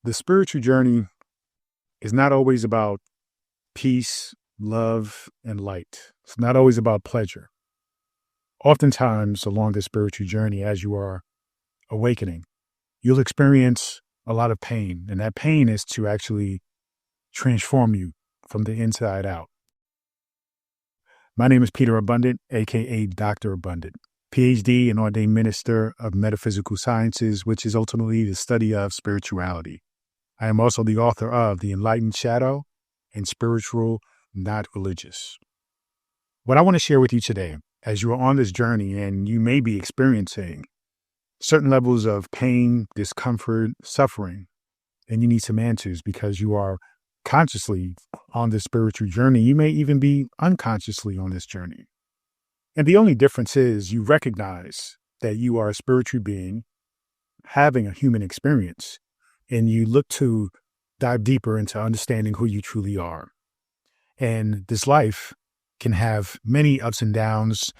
the spiritual journey is not always about peace, love, and light. It's not always about pleasure. Oftentimes, along the spiritual journey, as you are awakening, you'll experience a lot of pain, and that pain is to actually transform you from the inside out. My name is Peter Abundant, aka Dr. Abundant, PhD and ordained minister of Metaphysical Sciences, which is ultimately the study of spirituality. I am also the author of The Enlightened Shadow and Spiritual Not Religious. What I want to share with you today, as you are on this journey and you may be experiencing certain levels of pain, discomfort, suffering, and you need some answers because you are consciously on this spiritual journey. You may even be unconsciously on this journey. And the only difference is you recognize that you are a spiritual being having a human experience, and you look to dive deeper into understanding who you truly are. And this life can have many ups and downs,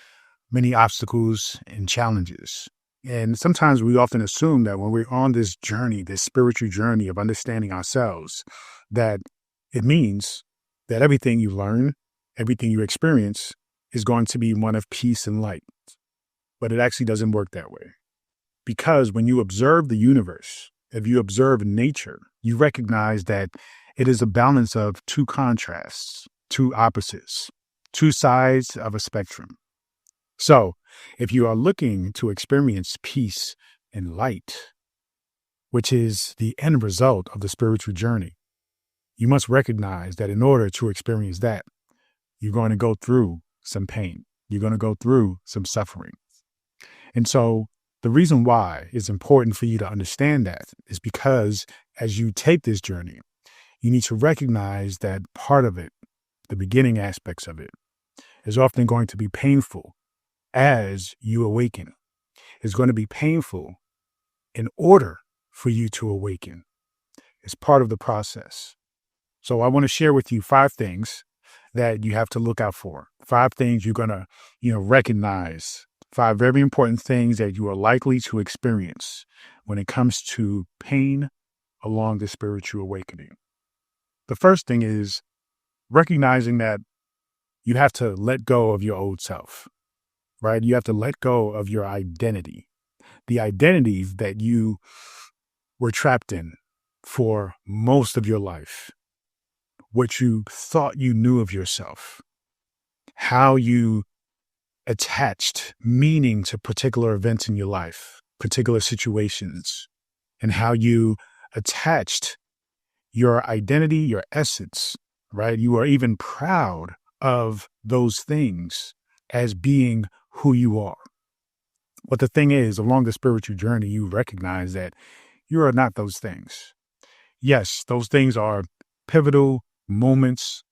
many obstacles and challenges. And sometimes we often assume that when we're on this journey, this spiritual journey of understanding ourselves, that it means that everything you learn, everything you experience is going to be one of peace and light. But it actually doesn't work that way. Because when you observe the universe, if you observe nature, you recognize that it is a balance of two contrasts, two opposites, two sides of a spectrum. So if you are looking to experience peace and light, which is the end result of the spiritual journey, you must recognize that in order to experience that, you're going to go through some pain. You're going to go through some suffering. And so the reason why it's important for you to understand that is because as you take this journey, you need to recognize that part of it, the beginning aspects of it, is often going to be painful as you awaken. It's going to be painful in order for you to awaken. It's part of the process. So I want to share with you 5 things that you have to look out for. 5 things you're going to, recognize. 5 very important things that you are likely to experience when it comes to pain along the spiritual awakening. The first thing is recognizing that you have to let go of your old self, right? You have to let go of your identity, the identity that you were trapped in for most of your life, what you thought you knew of yourself, how you attached meaning to particular events in your life, particular situations, and how you attached your identity, your essence, right? You are even proud of those things as being who you are. But the thing is, along the spiritual journey, you recognize that you are not those things. Yes, those things are pivotal moments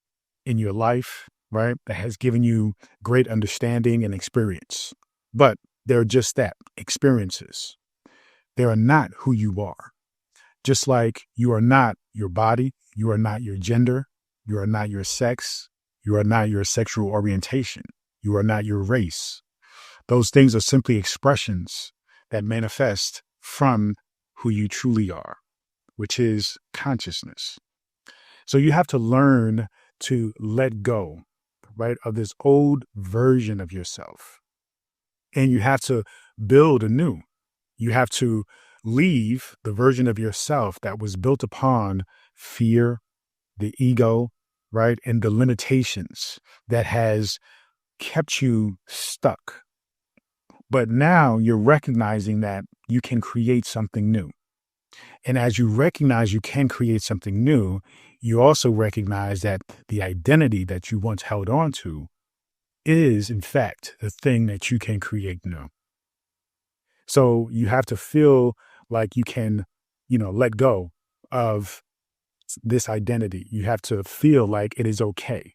in your life, right? That has given you great understanding and experience. But they're just that, experiences. They are not who you are. Just like you are not your body, you are not your gender, you are not your sex, you are not your sexual orientation, you are not your race. Those things are simply expressions that manifest from who you truly are, which is consciousness. So you have to learn to let go, right, of this old version of yourself. And you have to build anew. You have to leave the version of yourself that was built upon fear, the ego, right, and the limitations that has kept you stuck. But now you're recognizing that you can create something new. And as you recognize you can create something new, you also recognize that the identity that you once held on to is, in fact, the thing that you can create new. So you have to feel like you can, let go of this identity. You have to feel like it is okay.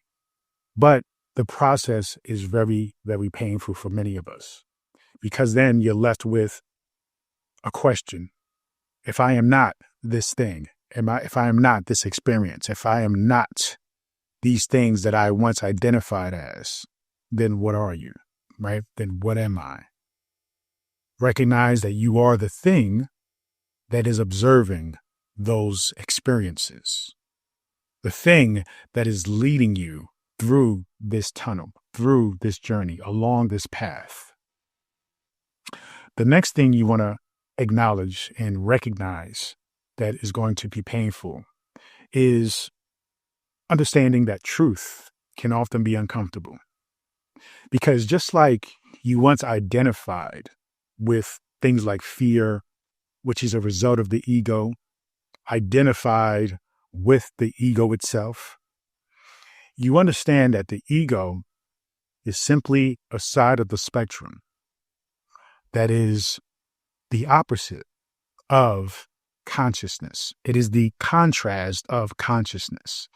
But the process is very, very painful for many of us, because then you're left with a question. If I am not this thing, if I am not this experience, if I am not these things that I once identified as, then what are you, right? Then what am I? Recognize that you are the thing that is observing those experiences, the thing that is leading you through this tunnel, through this journey, along this path. The next thing you want to acknowledge and recognize that is going to be painful is understanding that truth can often be uncomfortable. Because just like you once identified with things like fear, which is a result of the ego, identified with the ego itself, you understand that the ego is simply a side of the spectrum that is the opposite of consciousness. It is the contrast of consciousness.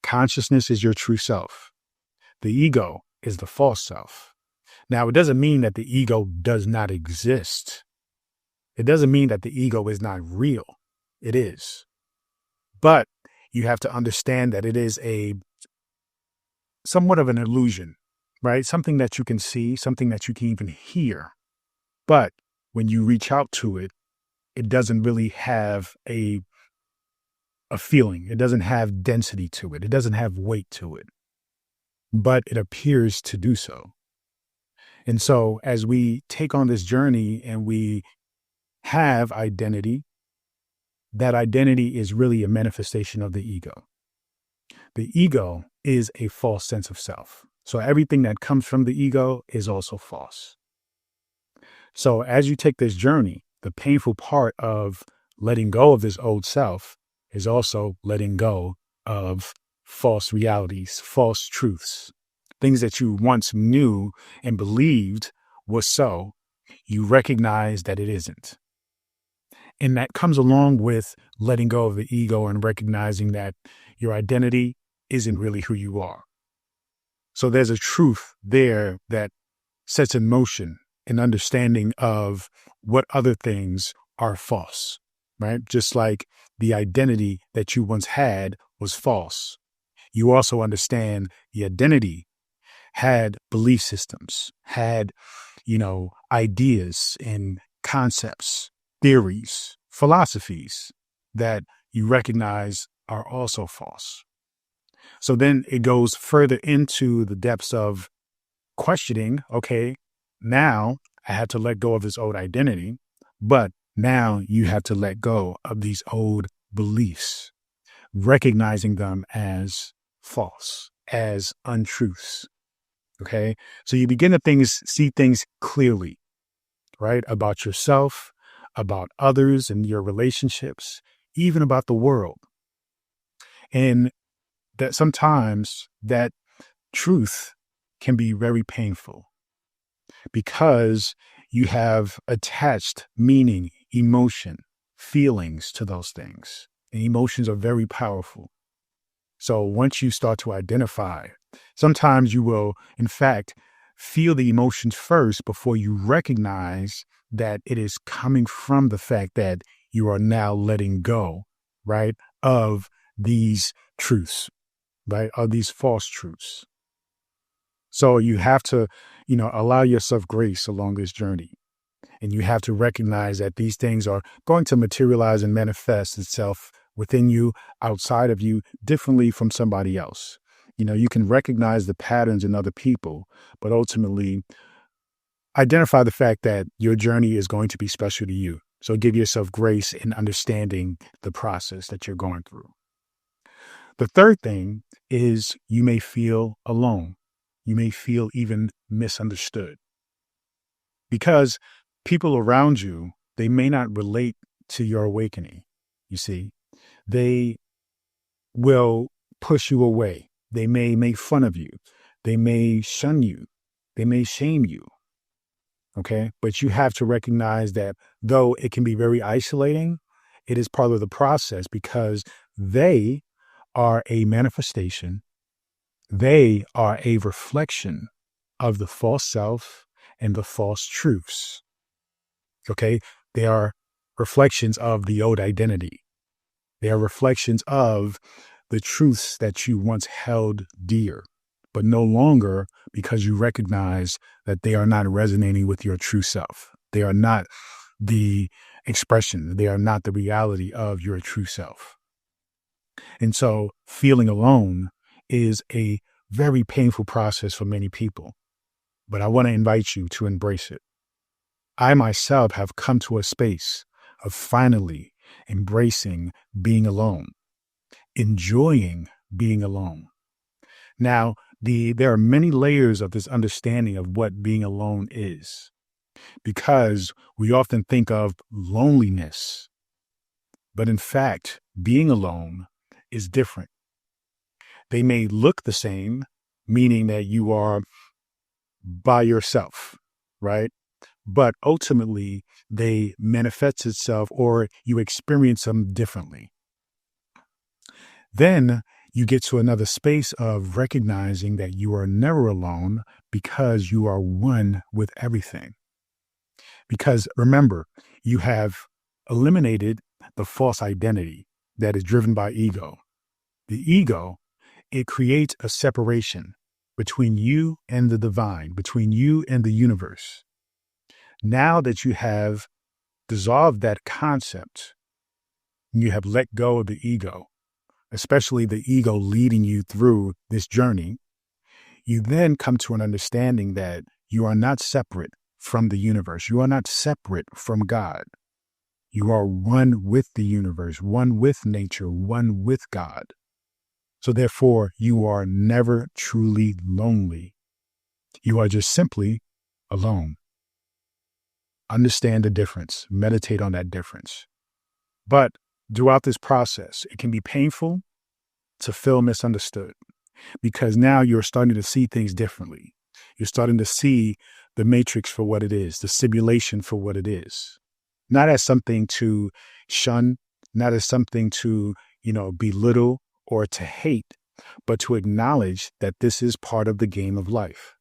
Consciousness is your true self. The ego is the false self. Now, it doesn't mean that the ego does not exist. It doesn't mean that the ego is not real. It is. But you have to understand that it is somewhat of an illusion, right? Something that you can see, something that you can even hear. But when you reach out to it, it doesn't really have a feeling. It doesn't have density to it. It doesn't have weight to it. But it appears to do so. And so as we take on this journey and we have identity, that identity is really a manifestation of the ego. The ego is a false sense of self. So everything that comes from the ego is also false. So as you take this journey, the painful part of letting go of this old self is also letting go of false realities, false truths, things that you once knew and believed was so. You recognize that it isn't. And that comes along with letting go of the ego and recognizing that your identity isn't really who you are. So there's a truth there that sets in motion an understanding of what other things are false, right? Just like the identity that you once had was false. You also understand the identity had belief systems, had, ideas and concepts, theories, philosophies that you recognize are also false. So then it goes further into the depths of questioning, okay, now I had to let go of this old identity, but now you have to let go of these old beliefs, recognizing them as false, as untruths. Okay. So you begin to see things clearly, right? About yourself, about others and your relationships, even about the world. And that sometimes that truth can be very painful because you have attached meaning, emotion, feelings to those things. And emotions are very powerful. So once you start to identify, sometimes you will, in fact, feel the emotions first before you recognize that it is coming from the fact that you are now letting go, right, of these truths, right, of these false truths. So you have to, allow yourself grace along this journey. And you have to recognize that these things are going to materialize and manifest itself within you, outside of you, differently from somebody else. You can recognize the patterns in other people, but ultimately identify the fact that your journey is going to be special to you. So give yourself grace in understanding the process that you're going through. The third thing is you may feel alone. You may feel even misunderstood because people around you, they may not relate to your awakening. You see, they will push you away. They may make fun of you. They may shun you. They may shame you. Okay. But you have to recognize that though it can be very isolating, it is part of the process because they are a manifestation. They are a reflection of the false self and the false truths. Okay. They are reflections of the old identity. They are reflections of the truths that you once held dear, but no longer because you recognize that they are not resonating with your true self. They are not the expression. They are not the reality of your true self. And so feeling alone is a very painful process for many people. But I want to invite you to embrace it. I myself have come to a space of finally embracing being alone, enjoying being alone. Now, there are many layers of this understanding of what being alone is, because we often think of loneliness. But in fact, being alone is different. They may look the same, meaning that you are by yourself, right? But ultimately, they manifest itself, or you experience them differently. Then you get to another space of recognizing that you are never alone because you are one with everything. Because remember, you have eliminated the false identity that is driven by ego. The ego, it creates a separation between you and the divine, between you and the universe. Now that you have dissolved that concept, you have let go of the ego, especially the ego leading you through this journey, you then come to an understanding that you are not separate from the universe. You are not separate from God. You are one with the universe, one with nature, one with God. So therefore, you are never truly lonely. You are just simply alone. Understand the difference. Meditate on that difference. But throughout this process, it can be painful to feel misunderstood, because now you're starting to see things differently. You're starting to see the matrix for what it is, the simulation for what it is, not as something to shun, not as something to, belittle or to hate, but to acknowledge that this is part of the game of life.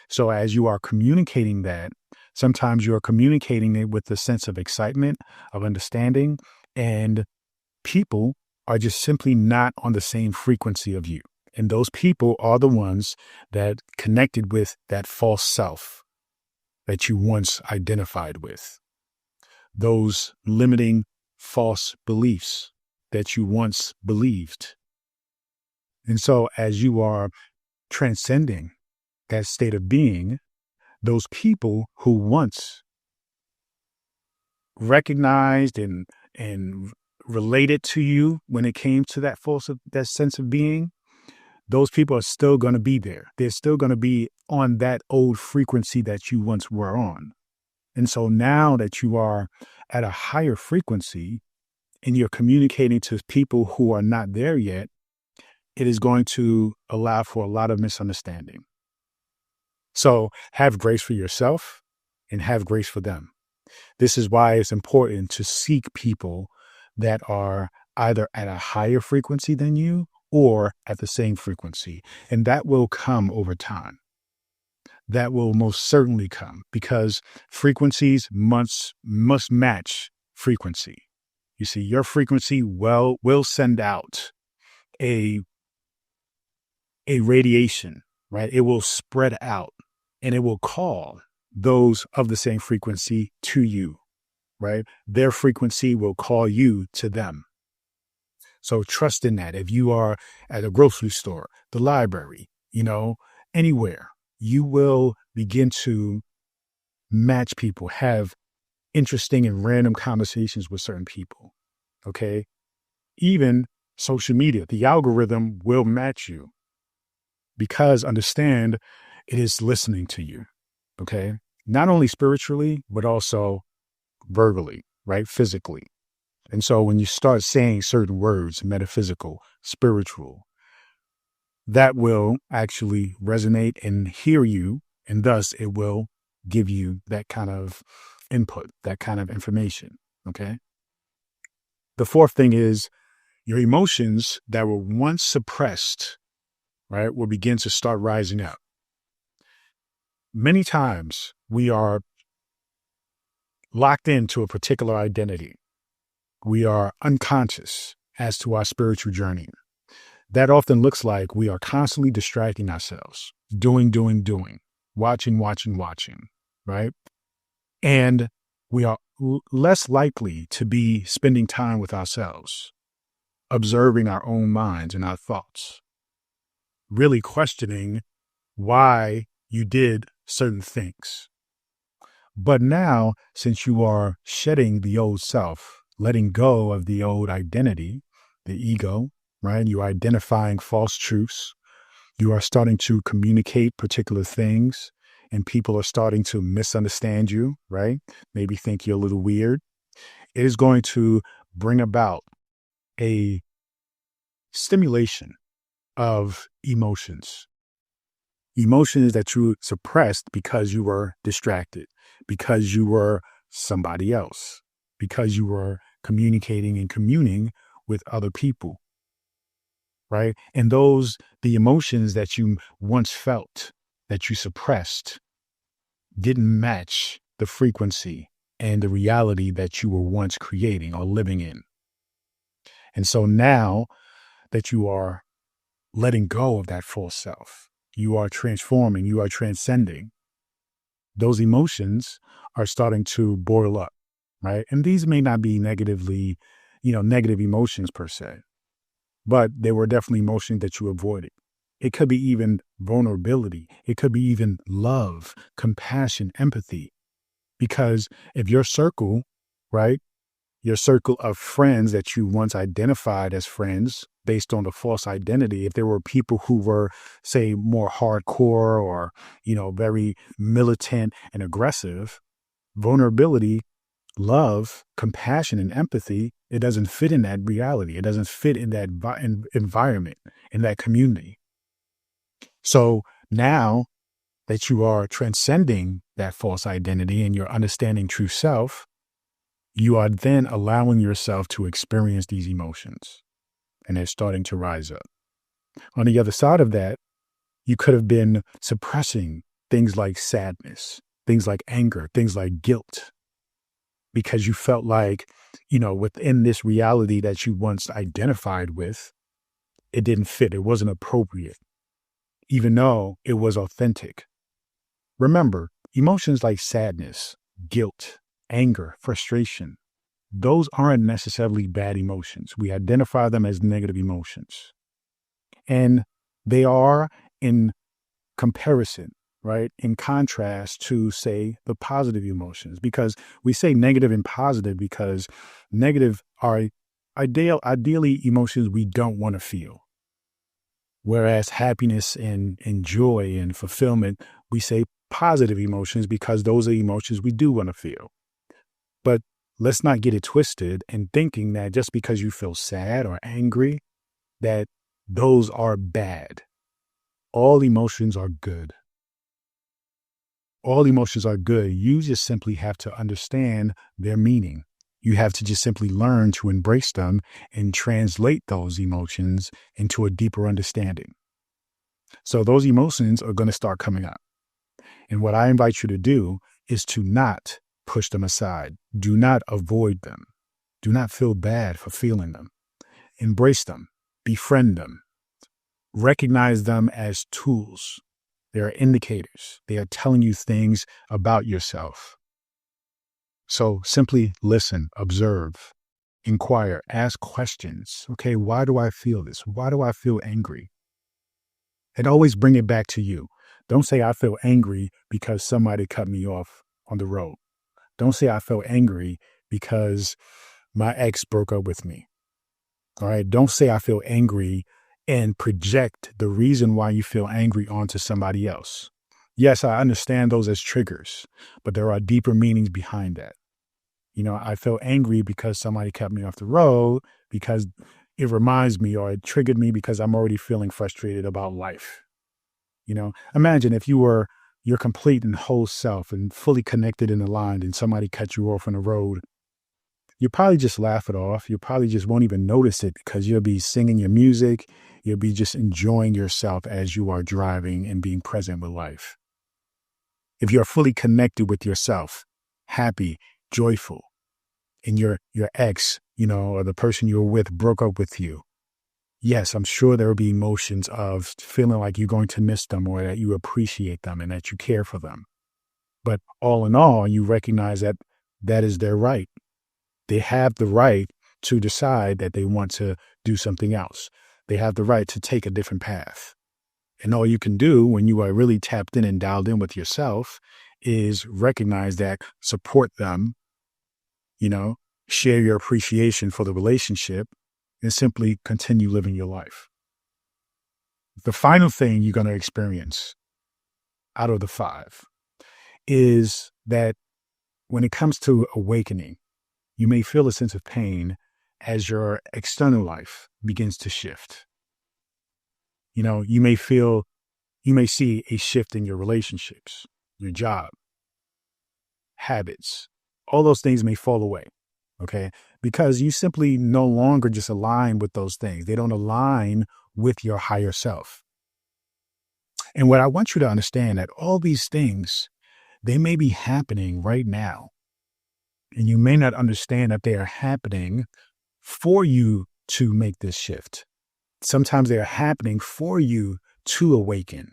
So as you are communicating that, sometimes you are communicating it with a sense of excitement, of understanding, and people are just simply not on the same frequency of you. And those people are the ones that connected with that false self that you once identified with. Those limiting false beliefs that you once believed. And so as you are transcending that state of being, those people who once recognized and related to you when it came to that sense of being, those people are still going to be there. They're still going to be on that old frequency that you once were on. And so now that you are at a higher frequency and you're communicating to people who are not there yet, it is going to allow for a lot of misunderstanding. So have grace for yourself and have grace for them. This is why it's important to seek people that are either at a higher frequency than you or at the same frequency. And that will come over time. That will most certainly come, because frequencies must match frequency. You see, your frequency will send out a radiation, right? It will spread out and it will call those of the same frequency to you, right? Their frequency will call you to them. So trust in that. If you are at a grocery store, the library, anywhere, you will begin to match people, have interesting and random conversations with certain people. Okay. Even social media, the algorithm will match you, because understand it is listening to you. Okay. Not only spiritually, but also verbally, right? Physically. And so when you start saying certain words, metaphysical, spiritual, that will actually resonate and hear you. And thus it will give you that kind of input, that kind of information. Okay. The fourth thing is your emotions that were once suppressed, right, will begin to start rising up. Many times we are locked into a particular identity. We are unconscious as to our spiritual journey. That often looks like we are constantly distracting ourselves, doing, watching, right? And we are less likely to be spending time with ourselves, observing our own minds and our thoughts, really questioning why you did certain things. But now, since you are shedding the old self, letting go of the old identity, the ego, right? You're identifying false truths. You are starting to communicate particular things, and people are starting to misunderstand you, right? Maybe think you're a little weird. It is going to bring about a stimulation of emotions. Emotions that you suppressed because you were distracted, because you were somebody else, because you were communicating and communing with other people, right? And the emotions that you once felt, that you suppressed, didn't match the frequency and the reality that you were once creating or living in. And so now that you are letting go of that false self, you are transforming, you are transcending, those emotions are starting to boil up, right? And these may not be negative emotions per se, but they were definitely emotions that you avoided. It could be even vulnerability. It could be even love, compassion, empathy. Because if your circle, right, your circle of friends that you once identified as friends based on the false identity, if there were people who were, say, more hardcore or, very militant and aggressive, vulnerability, love, compassion, and empathy, it doesn't fit in that reality. It doesn't fit in that environment, in that community. So now that you are transcending that false identity and you're understanding true self, you are then allowing yourself to experience these emotions, and they're starting to rise up. On the other side of that, you could have been suppressing things like sadness, things like anger, things like guilt, because you felt like, within this reality that you once identified with, it didn't fit. It wasn't appropriate, even though it was authentic. Remember, emotions like sadness, guilt, anger, frustration, those aren't necessarily bad emotions. We identify them as negative emotions. And they are in comparison, right? In contrast to, say, the positive emotions, because we say negative and positive because negative are ideally emotions we don't want to feel. Whereas happiness and joy and fulfillment, we say positive emotions because those are emotions we do want to feel. But let's not get it twisted in thinking that just because you feel sad or angry, that those are bad. All emotions are good. All emotions are good. You just simply have to understand their meaning. You have to just simply learn to embrace them and translate those emotions into a deeper understanding. So those emotions are going to start coming up. And what I invite you to do is to not push them aside. Do not avoid them. Do not feel bad for feeling them. Embrace them. Befriend them. Recognize them as tools. They are indicators. They are telling you things about yourself. So simply listen, observe, inquire, ask questions. Okay, why do I feel this? Why do I feel angry? And always bring it back to you. Don't say I feel angry because somebody cut me off on the road. Don't say I feel angry because my ex broke up with me. All right. Don't say I feel angry and project the reason why you feel angry onto somebody else. Yes, I understand those as triggers, but there are deeper meanings behind that. I feel angry because somebody cut me off the road because it reminds me or it triggered me because I'm already feeling frustrated about life. Imagine if you were your complete and whole self and fully connected and aligned and somebody cut you off on the road. You probably just laugh it off. You probably just won't even notice it because you'll be singing your music. You'll be just enjoying yourself as you are driving and being present with life. If you're fully connected with yourself, happy, joyful, and your ex, or the person you're with broke up with you, yes, I'm sure there will be emotions of feeling like you're going to miss them or that you appreciate them and that you care for them. But all in all, you recognize that that is their right. They have the right to decide that they want to do something else. They have the right to take a different path. And all you can do when you are really tapped in and dialed in with yourself is recognize that, support them, share your appreciation for the relationship, and simply continue living your life. The final thing you're going to experience out of the 5 is that when it comes to awakening, you may feel a sense of pain as your external life begins to shift. You may see a shift in your relationships, your job, habits. All those things may fall away, okay? Because you simply no longer just align with those things. They don't align with your higher self. And what I want you to understand, that all these things, they may be happening right now. And you may not understand that they are happening for you to make this shift. Sometimes they are happening for you to awaken.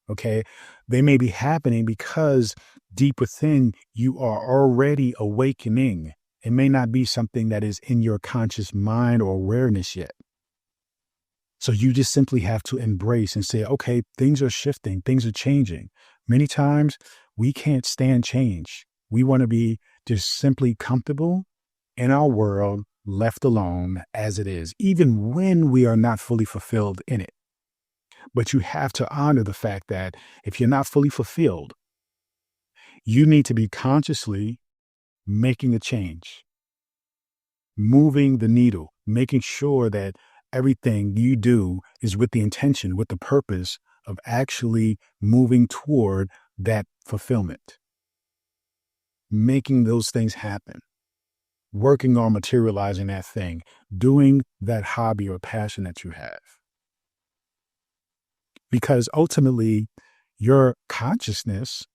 Okay. They may be happening because deep within you are already awakening. It may not be something that is in your conscious mind or awareness yet. So you just simply have to embrace and say, okay, things are shifting. Things are changing. Many times we can't stand change. We want to be just simply comfortable in our world, left alone as it is, even when we are not fully fulfilled in it. But you have to honor the fact that if you're not fully fulfilled, you need to be consciously making a change, moving the needle, making sure that everything you do is with the intention, with the purpose of actually moving toward that fulfillment, making those things happen, working on materializing that thing, doing that hobby or passion that you have. Because ultimately, your consciousness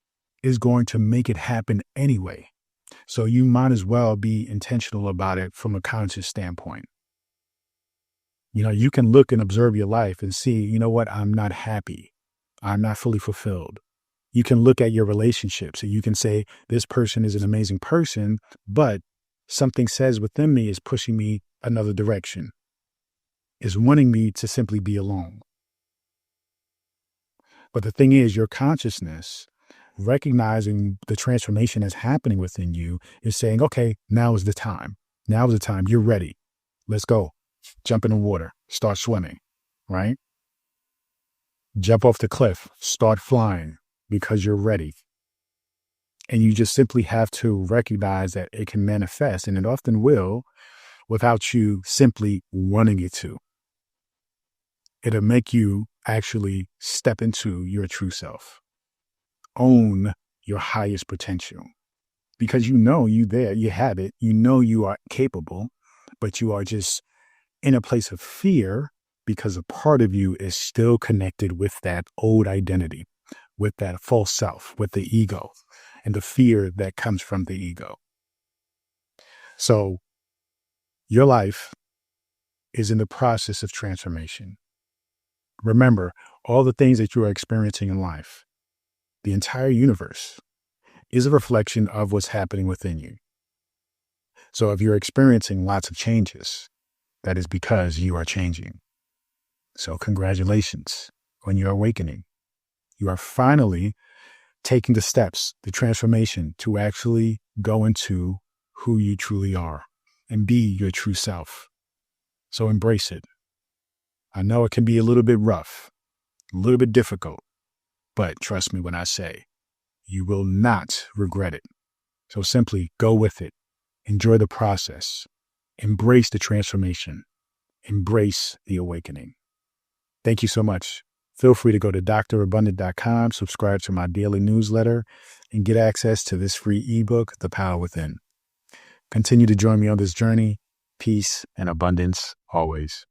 is going to make it happen anyway. So you might as well be intentional about it from a conscious standpoint. You can look and observe your life and see, you know what, I'm not happy. I'm not fully fulfilled. You can look at your relationships and you can say, this person is an amazing person, but something says within me is pushing me another direction, is wanting me to simply be alone. But the thing is, your consciousness, recognizing the transformation that's happening within you, is saying, okay, now is the time. Now is the time. You're ready. Let's go. Jump in the water. Start swimming, right? Jump off the cliff. Start flying because you're ready. And you just simply have to recognize that it can manifest, and it often will, without you simply wanting it to. It'll make you actually step into your true self. Own your highest potential. Because you there, you have it, you are capable, but you are just in a place of fear because a part of you is still connected with that old identity, with that false self, with the ego, and the fear that comes from the ego. So your life is in the process of transformation. Remember, all the things that you are experiencing in life, the entire universe, is a reflection of what's happening within you. So if you're experiencing lots of changes, that is because you are changing. So congratulations on your awakening. You are finally taking the steps, the transformation to actually go into who you truly are and be your true self. So embrace it. I know it can be a little bit rough, a little bit difficult, but trust me when I say you will not regret it. So simply go with it. Enjoy the process. Embrace the transformation. Embrace the awakening. Thank you so much. Feel free to go to drabundant.com, subscribe to my daily newsletter, and get access to this free ebook, The Power Within. Continue to join me on this journey. Peace and abundance always.